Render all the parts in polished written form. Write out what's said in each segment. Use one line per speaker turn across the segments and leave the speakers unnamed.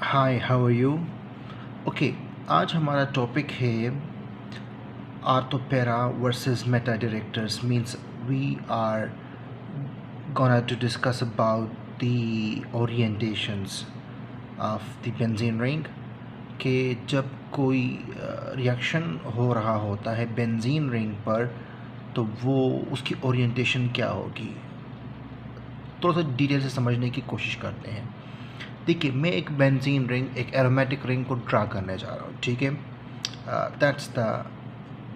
Hi, how are you? Okay, आज हमारा topic है ortho para versus meta directors means we are gonna to discuss about the orientations of the benzene ring कि जब कोई reaction हो रहा होता है बेंजीन रिंग पर तो वो उसकी ओरिएंटेशन क्या होगी, थोड़ा सा डिटेल से समझने की कोशिश करते हैं। देखिए, मैं एक बेंजीन रिंग, एक एरोमेटिक रिंग को ड्रा करने जा रहा हूँ, ठीक है। That's the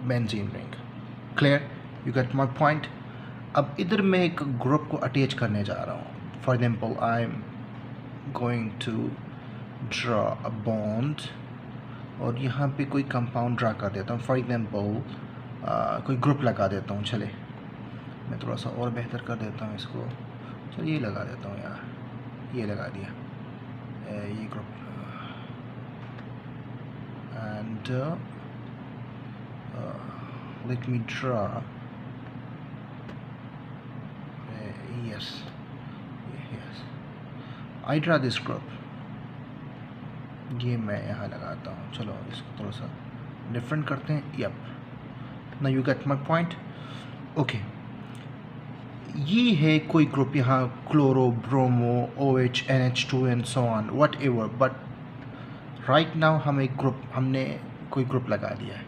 benzene ring. Clear? You get my point. अब इधर मैं एक ग्रुप को अटैच करने जा रहा हूँ। For example I am going to draw a bond और यहाँ पे कोई कंपाउंड ड्रा कर देता हूँ। फॉर एग्जाम्पल कोई ग्रुप लगा देता हूँ। चले, मैं थोड़ा सा और बेहतर कर देता हूँ इसको। चलिए ये लगा देता हूँ यार, ये लगा दिया, ये group. And let me draw yes I draw this group। ये मैं यहाँ लगाता हूँ। चलो इसको थोड़ा सा डिफरेंट करते हैं। Yup, now you get my point. Okay, ये है कोई ग्रुप, यहाँ chloro, bromo, OH, NH2 and so on whatever, but right now हमने कोई ग्रुप लगा दिया है।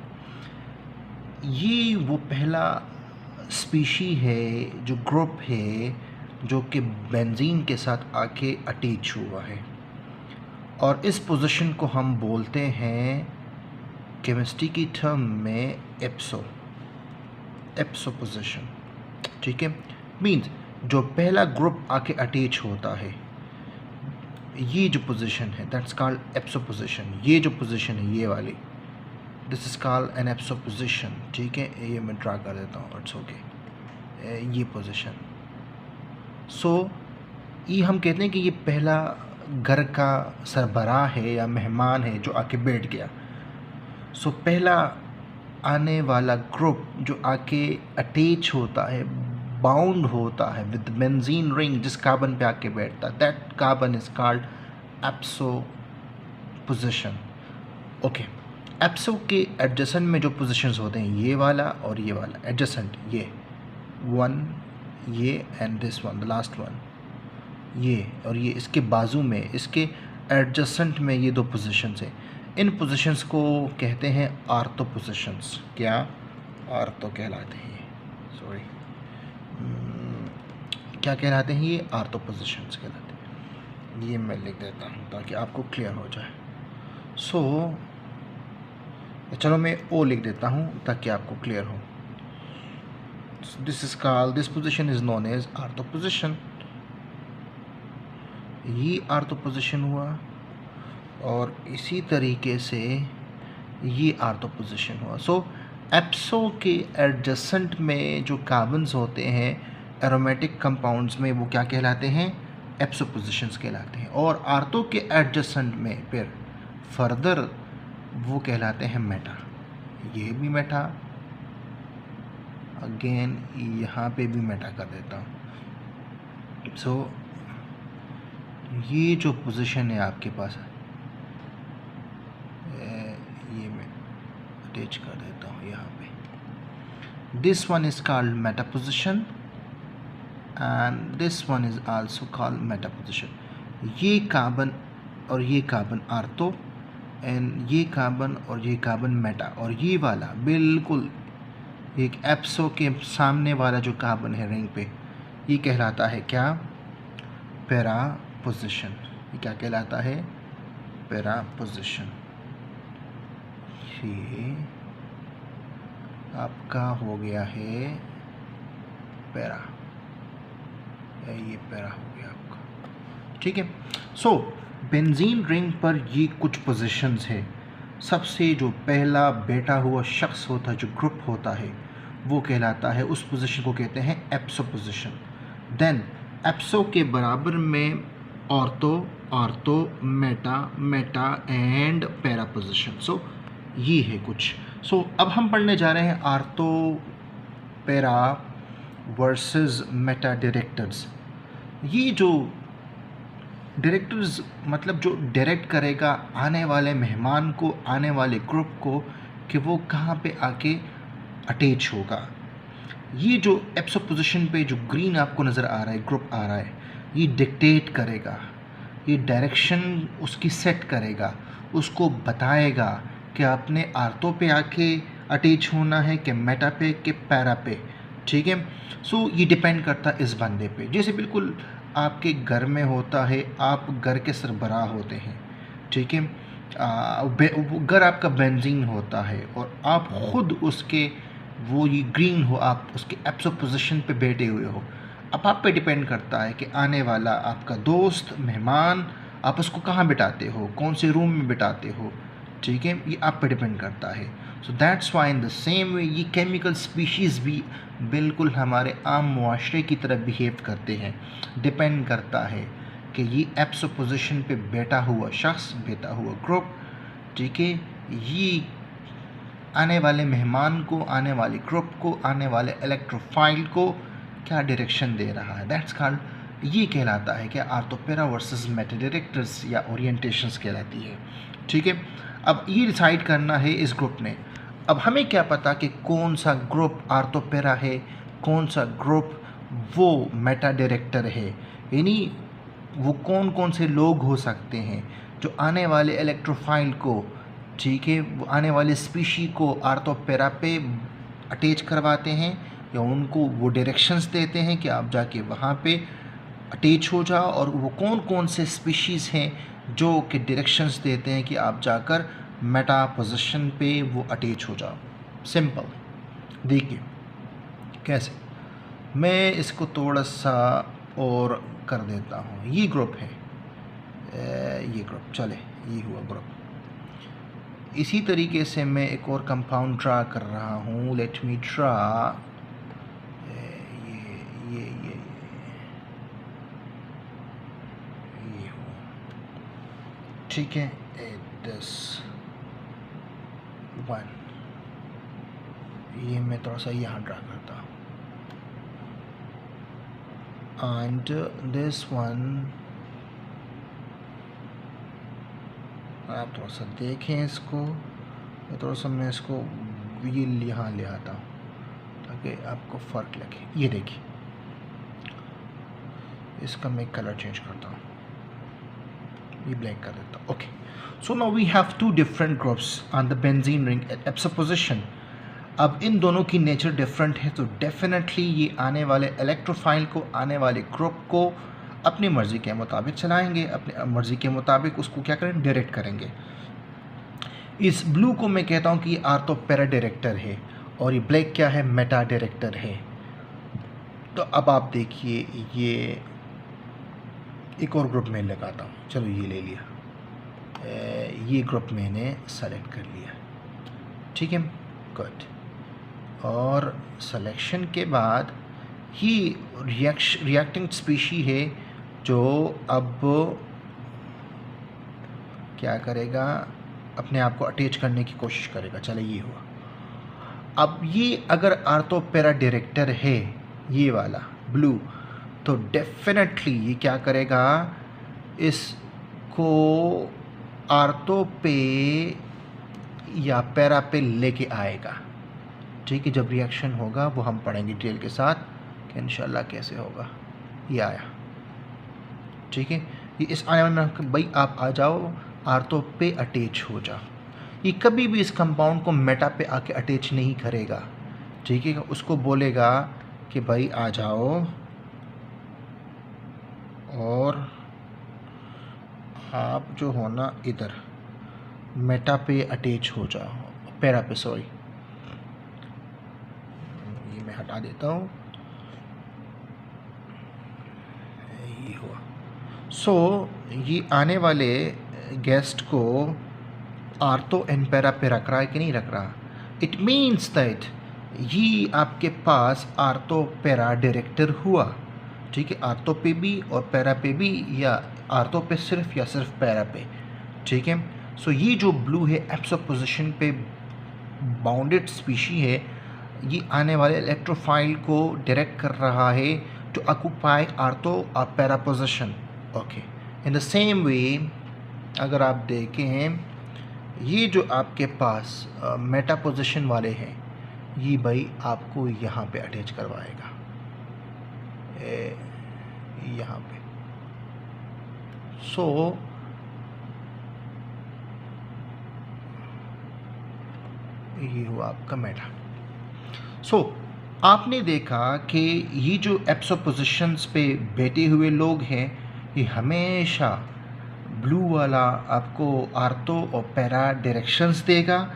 ये वो पहला स्पीशी है, जो ग्रुप है, जो कि बेंजीन के साथ आके अटैच हुआ है और इस पोजीशन को हम बोलते हैं केमिस्ट्री की टर्म में एप्सो पोजीशन, ठीक है। मींस जो पहला ग्रुप आके अटैच होता है, ये जो पोजीशन है दैट्स कॉल्ड एप्सो पोजीशन। ये जो पोजीशन है ये वाली, this is called an एप्सो position, ठीक है। ये मैं ड्रा कर देता हूँ, इट्स ओके। ये पोजीशन, सो ये हम कहते हैं कि ये पहला घर का सरबराह है या मेहमान है जो आके बैठ गया। सो पहला आने वाला ग्रुप जो आके अटैच होता है, बाउंड होता है विद बेंजीन रिंग, जिस कार्बन पे आके बैठता है, that carbon is called एप्सो position. Okay, एप्सो के एडजेसेंट में जो पोजीशंस होते हैं, ये वाला और ये वाला एडजेसेंट, ये वन, ये and this one, the last one, ये और ये इसके बाजू में, इसके एडजेसेंट में ये दो पोजीशंस हैं। इन पोजीशंस को कहते हैं आर्थो पोजीशंस। क्या आर्थो कहलाते हैं? सॉरी, क्या कहलाते हैं ये? आर्थो पोजीशंस कहलाते हैं। ये मैं लिख देता हूँ ताकि आपको क्लियर हो जाए। सो चलो मैं ओ लिख देता हूँ ताकि आपको क्लियर हो। This position is known as ortho position. ये आर्थो पोजीशन हुआ और इसी तरीके से ये आर्थो पोजीशन हुआ। सो एप्सो के एडजेसेंट में जो कार्बन्स होते हैं एरोमेटिक कंपाउंड्स में, वो क्या कहलाते हैं? एप्सो पोजीशंस कहलाते हैं। और आर्थो के एडजेसेंट में फिर फर्दर वो कहलाते हैं मेटा। ये भी मेटा, अगेन यहाँ पे भी मेटा कर देता हूँ। सो ये जो पोजीशन है आपके पास, ये मैं अटैच कर देता हूँ यहाँ पे। This one is called Meta position and this one is also called Meta position. ये कार्बन और ये कार्बन आर्थो एंड ये कार्बन और ये कार्बन मेटा, और ये वाला बिल्कुल एक एप्सो के सामने वाला जो कार्बन है रिंग पे, ये कहलाता है क्या? Para position. ये क्या कहलाता है? Para position. ये आपका हो गया है पैरा, ये पैरा हो गया आपका, ठीक है। सो बेंजीन रिंग पर ये कुछ पोजीशंस है। सबसे जो पहला बैठा हुआ शख्स होता है, जो ग्रुप होता है, वो कहलाता है, उस पोजीशन को कहते हैं एप्सो पोजीशन। देन एप्सो के बराबर में ortho, ortho, meta, meta and para position. So ये है कुछ। सो अब हम पढ़ने जा रहे हैं ortho para versus meta directors. ये जो डायरेक्टर्स मतलब जो डायरेक्ट करेगा आने वाले मेहमान को, आने वाले ग्रुप को, कि वो कहाँ पे आके अटैच होगा। ये जो एप्सो पोजीशन पे जो ग्रीन आपको नज़र आ रहा है, ग्रुप आ रहा है, ये डिक्टेट करेगा, ये डायरेक्शन उसकी सेट करेगा, उसको बताएगा कि आपने आर्थो पे आके अटैच होना है कि मेटा पे कि पैरा पे। ठीक है, सो ये डिपेंड करता है इस बंदे पे। जैसे बिल्कुल आपके घर में होता है, आप घर के सरबराह होते हैं, ठीक है, घर आपका बेंजीन होता है और आप ख़ुद उसके वो ये ग्रीन हो, आप उसके एप्सो पोजीशन पे बैठे हुए हो। अब आप पे डिपेंड करता है कि आने वाला आपका दोस्त, मेहमान, आप उसको कहाँ बिठाते हो, कौन से रूम में बिठाते हो। ठीक है, ये आप पे डिपेंड करता है। So that's why in the same वे ये केमिकल स्पीशीज़ भी बिल्कुल हमारे आम मुआशरे की तरह बिहेव करते हैं। डिपेंड करता है कि ये एप्सो पोजीशन पे बैठा हुआ शख्स, बैठा हुआ ग्रुप, ठीक है, ये आने वाले मेहमान को, आने वाले ग्रुप को, आने वाले इलेक्ट्रोफाइल को क्या डायरेक्शन दे रहा है। दैट्स कॉल्ड, ये कहलाता है कि आर्थोपेरा वर्सेस मेटा डायरेक्टर्स या ओरिएंटेशंस कहलाती है। ठीक है, अब ये डिसाइड करना है इस ग्रुप ने। अब हमें क्या पता कि कौन सा ग्रुप आर्थोपेरा है, कौन सा ग्रुप वो मेटा डायरेक्टर है, यानी वो कौन कौन से लोग हो सकते हैं जो आने वाले इलेक्ट्रोफाइल को, ठीक है, वो आने वाले स्पीशी को आर्थोपेरा पे अटैच करवाते हैं या उनको वो डायरेक्शंस देते हैं कि आप जाके वहाँ पे अटैच हो जाओ, और वो कौन कौन से स्पीशीज़ हैं जो कि डायरेक्शंस देते हैं कि आप जाकर मेटा पोजीशन पे वो अटैच हो जाओ। सिंपल, देखिए कैसे, मैं इसको थोड़ा सा और कर देता हूँ। ये ग्रुप है, ये ग्रुप, चले ये हुआ ग्रुप। इसी तरीके से मैं एक और कंपाउंड ड्रा कर रहा हूँ। लेट मी ड्रा ये हो, ठीक है, दिस वन, ये मैं थोड़ा सा यहाँ ड्रा करता हूँ, एंड दिस वन आप थोड़ा सा देखें इसको, थोड़ा सा मैं इसको ये यहाँ ले आता हूँ ताकि आपको फ़र्क लगे। ये देखिए, इसका मैं कलर चेंज करता हूँ, ये ब्लैक कर देता हूँ। Okay, so now we have two different groups on the benzene ring at ipso position. अब इन दोनों की नेचर डिफरेंट है, तो डेफिनेटली ये आने वाले इलेक्ट्रोफाइल को, आने वाले ग्रुप को अपनी मर्ज़ी के मुताबिक चलाएंगे, अपनी मर्ज़ी के मुताबिक उसको क्या करें, डायरेक्ट करेंगे। इस ब्लू को मैं कहता हूँ कि ये आर्थोपेरा डायरेक्टर है, और ये ब्लैक क्या है, मेटा डायरेक्टर है। तो अब आप देखिए, ये एक और ग्रुप में लगाता हूँ, चलो ये ले लिया, ये ग्रुप मैंने सेलेक्ट कर लिया, ठीक है, गुड। और सिलेक्शन के बाद ही रिएक्टिंग स्पीशी है जो अब क्या करेगा, अपने आप को अटैच करने की कोशिश करेगा। चले ये हुआ। अब ये अगर आर्थोपेरा डायरेक्टर है, ये वाला ब्लू, तो डेफिनेटली ये क्या करेगा, इसको आर्थो पे या पैरा पे लेके आएगा। ठीक है, जब रिएक्शन होगा वो हम पढ़ेंगे डिटेल के साथ कि इंशाल्लाह कैसे होगा। ये आया, ठीक है, ये इस आया ना भाई आप आ जाओ, आर्थो पे अटैच हो जाओ। ये कभी भी इस कंपाउंड को मेटा पे आके अटैच नहीं करेगा, ठीक है, उसको बोलेगा कि भाई आ जाओ और आप जो हो ना इधर मेटा पे अटैच हो जाओ, पैरा पे, सॉरी, ये मैं हटा देता हूँ, ये हुआ। सो ये आने वाले गेस्ट को आर्थो एंड पैरा पे रख रहा है कि नहीं रख रहा। इट मीन्स दैट ये आपके पास आर्थो पैरा डायरेक्टर हुआ, ठीक है, आर्थो पे भी और पैरा पे भी, या आर्थो पे सिर्फ या सिर्फ पैरा पे, ठीक है। सो ये जो ब्लू है एप्सो पोजीशन पे बाउंडेड स्पीशी है, ये आने वाले इलेक्ट्रोफाइल को डायरेक्ट कर रहा है टू ऑक्यूपाई आर्थो और para position. Okay, in the same वे अगर आप देखें ये जो आपके पास मेटा पोजीशन वाले हैं, ये भाई आपको यहाँ पे अटैच करवाएगा, यहाँ पे। सो ये हुआ आपका मेटा। सो आपने देखा कि ये जो एप्सो पोजीशंस पे बैठे हुए लोग हैं, ये हमेशा ब्लू वाला आपको आर्थो और पैरा डायरेक्शंस देगा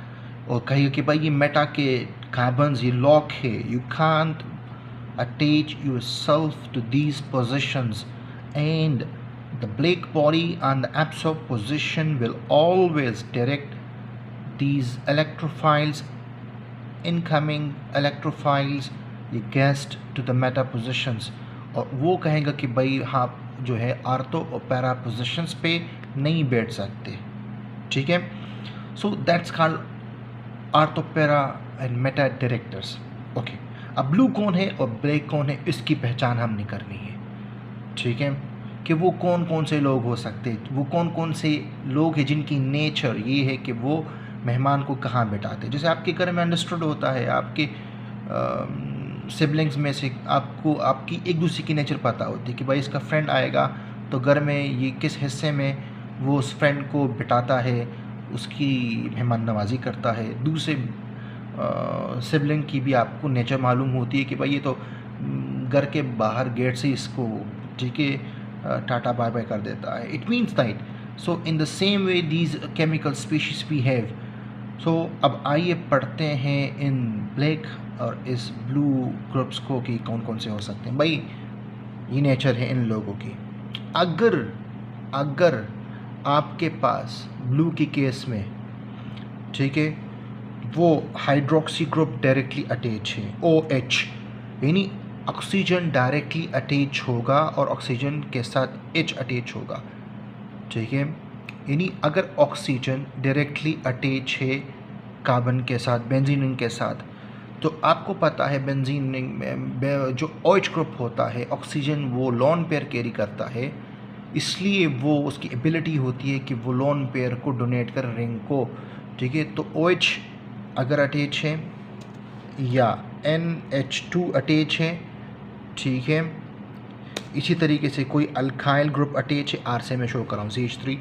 और कहेगा कि भाई ये मेटा के कार्बन्स ये लॉक है, you can't attach yourself to these positions and the black body on the ipso position will always direct these electrophiles, incoming electrophiles, ये guest to the meta positions, और वो कहेगा कि भाई हाँ जो है आर्थो और पैरा पोजिशंस पे नहीं बैठ सकते, ठीक है। So that's called ortho para and Meta directors. Okay, अब ब्लू कौन है और ब्लैक कौन है इसकी पहचान हमने करनी है, ठीक है, कि वो कौन कौन से लोग हो सकते हैं, वो कौन कौन से लोग हैं जिनकी नेचर ये है कि वो मेहमान को कहाँ बैठाते हैं। जैसे आपके घर में अंडरस्टूड होता है, आपके सिबलिंग्स में से आपको आपकी एक दूसरे की नेचर पता होती है कि भाई इसका फ्रेंड आएगा तो घर में ये किस हिस्से में वो उस फ्रेंड को बिठाता है, उसकी मेहमान नवाजी करता है। दूसरे सिबलिंग की भी आपको नेचर मालूम होती है कि भाई ये तो घर के बाहर गेट से इसको ठीक है टाटा बाय बाय कर देता है। It means that so in the same way these chemical species behave. So अब आइए पढ़ते हैं इन ब्लैक और इस ब्लू ग्रुप्स को कि कौन कौन से हो सकते हैं। भाई ये नेचर है इन लोगों की। अगर आपके पास ब्लू की केस में ठीक है वो हाइड्रोक्सी ग्रुप डायरेक्टली अटैच है, OH, यानी ऑक्सीजन डायरेक्टली अटैच होगा और ऑक्सीजन के साथ H अटैच होगा, ठीक है। यानी अगर ऑक्सीजन डायरेक्टली अटैच है कार्बन के साथ, बेंजीन रिंग के साथ, तो आपको पता है बेंजीन रिंग में जो OH ग्रुप होता है ऑक्सीजन वो लोन पेयर कैरी करता है, इसलिए वो उसकी एबिलिटी होती है कि वो लोन पेयर को डोनेट कर रिंग को, ठीक है। तो OH अगर अटैच है या NH2 अटैच है, ठीक है। इसी तरीके से कोई अल्काइल ग्रुप अटैच है, R से मैं शो कर रहा हूँ, CH3,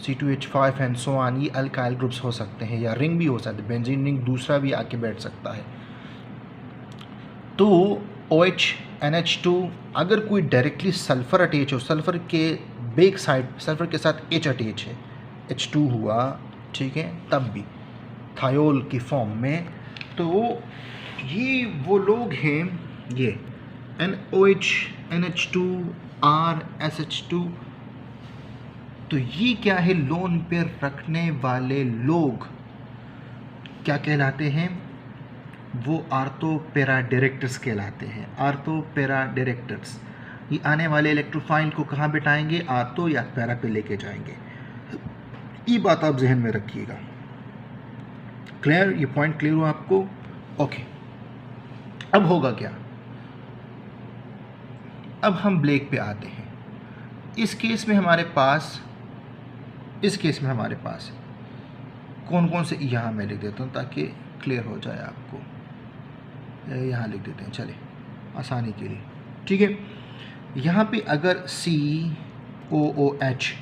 C2H5 and so on, ये अल्काइल ग्रुप्स हो सकते हैं, या रिंग भी हो सकते हैं, बेंजीन रिंग दूसरा भी आके बैठ सकता है। तो OH NH2 अगर कोई डायरेक्टली सल्फ़र अटैच हो, सल्फ़र के बैक साइड सल्फ़र के साथ H अटैच है, H2 हुआ, ठीक है, तब भी थायोल की फॉर्म में, तो ये वो लोग हैं, ये NOH NH2 R SH2, तो ये क्या है, लोन पेयर रखने वाले लोग क्या कहलाते हैं, वो आर्थो पैरा डायरेक्टर्स कहलाते हैं। आर्थो पैरा डायरेक्टर्स ये आने वाले इलेक्ट्रोफाइल को कहाँ बिठाएंगे, आर्थो या पैरा पे लेके जाएंगे। ये बात आप जहन में रखिएगा। क्लियर, ये पॉइंट क्लियर हुआ आपको? ओके, अब होगा क्या, अब हम ब्लैक पे आते हैं। इस केस में हमारे पास कौन कौन से, यहाँ मैं लिख देता हूँ ताकि क्लियर हो जाए आपको, यहाँ लिख देते हैं चले आसानी के लिए, ठीक है। यहाँ पे अगर COOH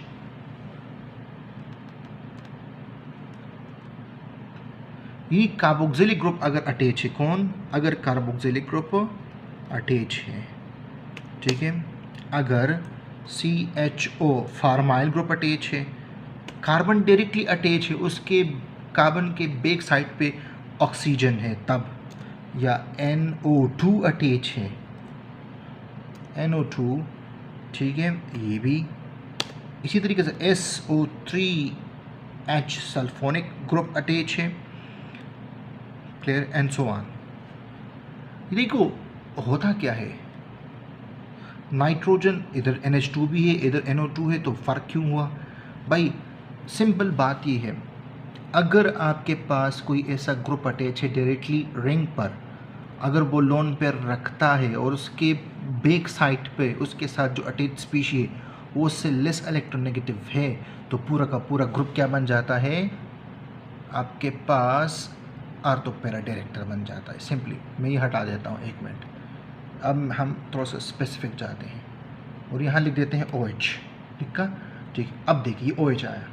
ये कार्बोक्सिलिक ग्रुप अगर अटैच है, कौन, अगर कार्बोक्सिलिक ग्रुप अटैच है, ठीक है। अगर CHO फार्माइल ग्रुप अटैच है, कार्बन डायरेक्टली अटैच है, उसके कार्बन के बैक साइड पे ऑक्सीजन है तब, या NO2 अटैच है, NO2, ठीक है, ये भी। इसी तरीके से SO3H सल्फोनिक ग्रुप अटैच है, क्लियर, एंड सो ऑन। देखो होता क्या है, नाइट्रोजन इधर NH2 भी है, इधर NO2 है, तो फ़र्क क्यों हुआ भाई? सिंपल बात ये है, अगर आपके पास कोई ऐसा ग्रुप अटैच है डायरेक्टली रिंग पर, अगर वो लोन पेयर रखता है और उसके बैक साइड पे उसके साथ जो अटैच स्पीशी है वो उससे लेस इलेक्ट्रोनेगेटिव है, तो पूरा का पूरा ग्रुप क्या बन जाता है, आपके पास आर्थो पैरा डायरेक्टर बन जाता है। सिंपली मैं ये हटा देता हूँ, 1 मिनट। अब हम थोड़ा सा स्पेसिफिक जाते हैं और यहाँ लिख देते हैं OH। ठीक है, ठीक। अब देखिए OH आया,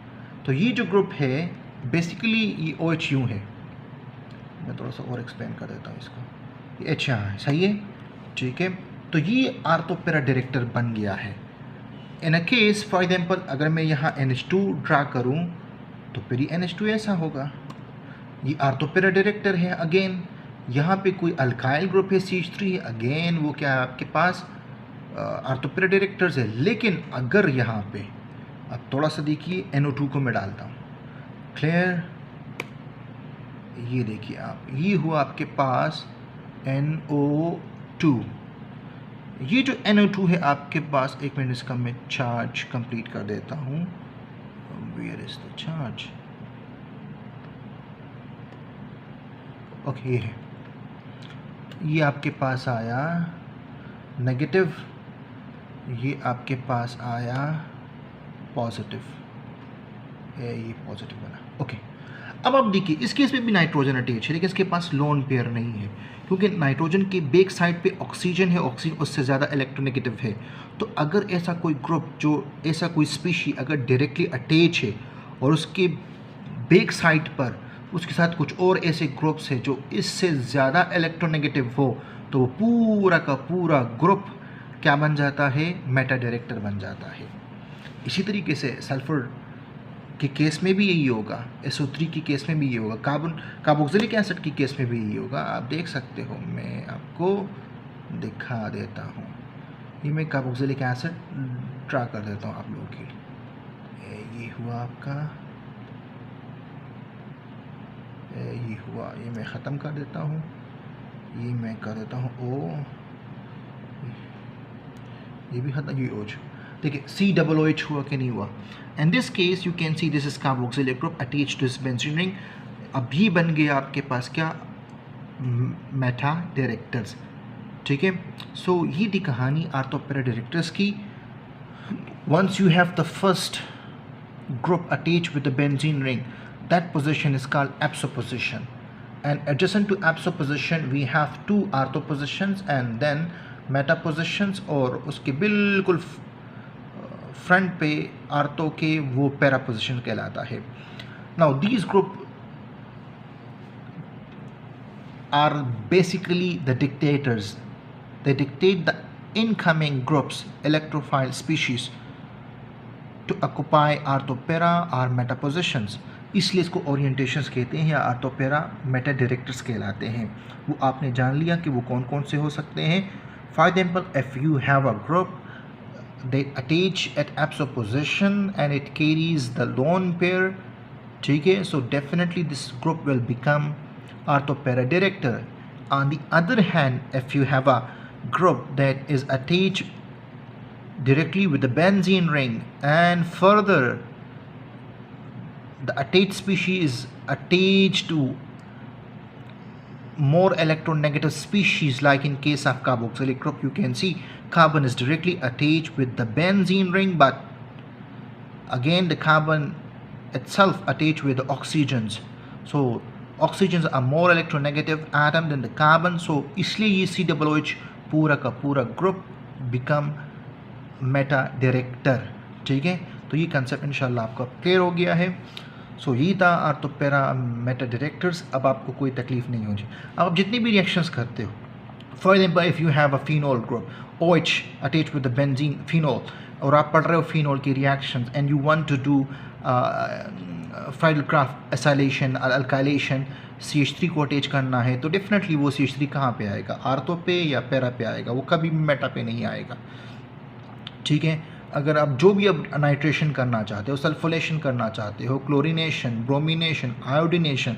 तो ये जो ग्रुप है बेसिकली ये OH यूँ है, मैं थोड़ा सा और एक्सप्लेन कर देता हूँ इसको। ये H यहाँ है, सही है, ठीक है। तो ये आर्थो पैरा डायरेक्टर बन गया है। इन अ केस फॉर एग्जाम्पल अगर मैं यहाँ NH2 ड्रा करूँ तो फिर ये NH2 ऐसा होगा। ये आर्थो पैरा डायरेक्टर है अगेन। यहाँ पे कोई अल्काइल ग्रुप है CH3, अगेन वो क्या है आपके पास आर्थो पैरा डायरेक्टर्स है। लेकिन अगर यहाँ पे अब थोड़ा सा देखिए NO2 को मैं डालता हूँ, क्लियर, ये देखिए आप, ये हुआ आपके पास NO2। ये जो NO2 है आपके पास, 1 मिनट इसका मैं चार्ज कंप्लीट कर देता हूँ। Where is the charge, okay, ये है, ये आपके पास आया नेगेटिव, ये आपके पास आया पॉजिटिव, ये पॉजिटिव बना, ओके। अब आप देखिए इस केस में भी नाइट्रोजन अटैच है, लेकिन इसके पास लोन पेयर नहीं है, क्योंकि नाइट्रोजन के बैक साइड पे ऑक्सीजन है, ऑक्सीजन उससे ज़्यादा इलेक्ट्रोनेगेटिव है। तो अगर ऐसा कोई ग्रुप, जो ऐसा कोई स्पीशी अगर डायरेक्टली अटैच है और उसके बैक साइड पर उसके साथ कुछ और ऐसे ग्रुप्स हैं जो इससे ज़्यादा इलेक्ट्रोनेगेटिव हो, तो वो पूरा का पूरा ग्रुप क्या बन जाता है, मेटा डायरेक्टर बन जाता है। इसी तरीके से सल्फर के केस में भी यही होगा, SO3 के केस में भी यही होगा, कार्बोक्सिलिक एसिड के केस में भी यही होगा। आप देख सकते हो, मैं आपको दिखा देता हूँ, ये मैं कार्बोक्सिलिक एसिड ड्रा कर देता हूँ आप लोगों के लिए। ये हुआ आपका, ये हुआ, ये मैं ख़त्म कर देता हूँ, ये मैं कर देता हूँ O, ये भी ख़त्म, ये OH। देखिए COOH हुआ कि नहीं हुआ। In this case you can see this is carboxylic group attach to this benzene ring. अभी बन गया आपके पास क्या, मेटा डायरेक्टर्स, ठीक है। सो ये थी कहानी आर्थो पैरा डायरेक्टर्स की। Once you have the first group attached with the benzene ring, that position is called abso position, and adjacent to abso position we have 2 ortho positions and then meta positions, और उसके बिल्कुल front पे ortho के वो para position कहलाता है। Now these group are basically the dictators, they dictate the incoming groups electrophile species to occupy ortho para और meta positions, इसलिए इसको ओरिएंटेशंस कहते हैं या आर्थोपेरा मेटा डायरेक्टर्स कहलाते हैं। वो आपने जान लिया कि वो कौन कौन से हो सकते हैं। For example if you have a group they attach at abso position and it carries the lone pair, ठीक है, so definitely this group will become ortho para director. On the other hand, if you have a group that is attached directly with the benzene ring and further the attached species is attached to more electronegative species, like in case of carboxylic group you can see carbon is directly attached with the benzene ring, but again the carbon itself attached with the oxygens, so oxygens are more electronegative atom than the carbon, so इसलिए ये COOH पूरा का पूरा group become Meta director, ठीक है। तो ये concept इंशाल्लाह आपका क्लियर हो गया है। सो ये था आर्थो पैरा मेटा डायरेक्टर्स। अब आपको कोई तकलीफ नहीं होगी। अब आप जितनी भी रिएक्शंस करते हो, for example if you have a phenol group OH attach with the benzene phenol, और आप पढ़ रहे हो फिनोल की reactions and you want to do Friedel Crafts acylation और अल्काइलेशन, CH3 को अटैच करना है, तो डेफिनेटली वो CH3 कहाँ पे आएगा, आर्थो पे या पैरा पे आएगा, वो कभी भी मेटा पे नहीं आएगा, ठीक है। अगर आप जो भी अब नाइट्रेशन करना चाहते हो, सल्फोलेशन करना चाहते हो, क्लोरिनेशन, ब्रोमिनेशन, आयोडिनेशन,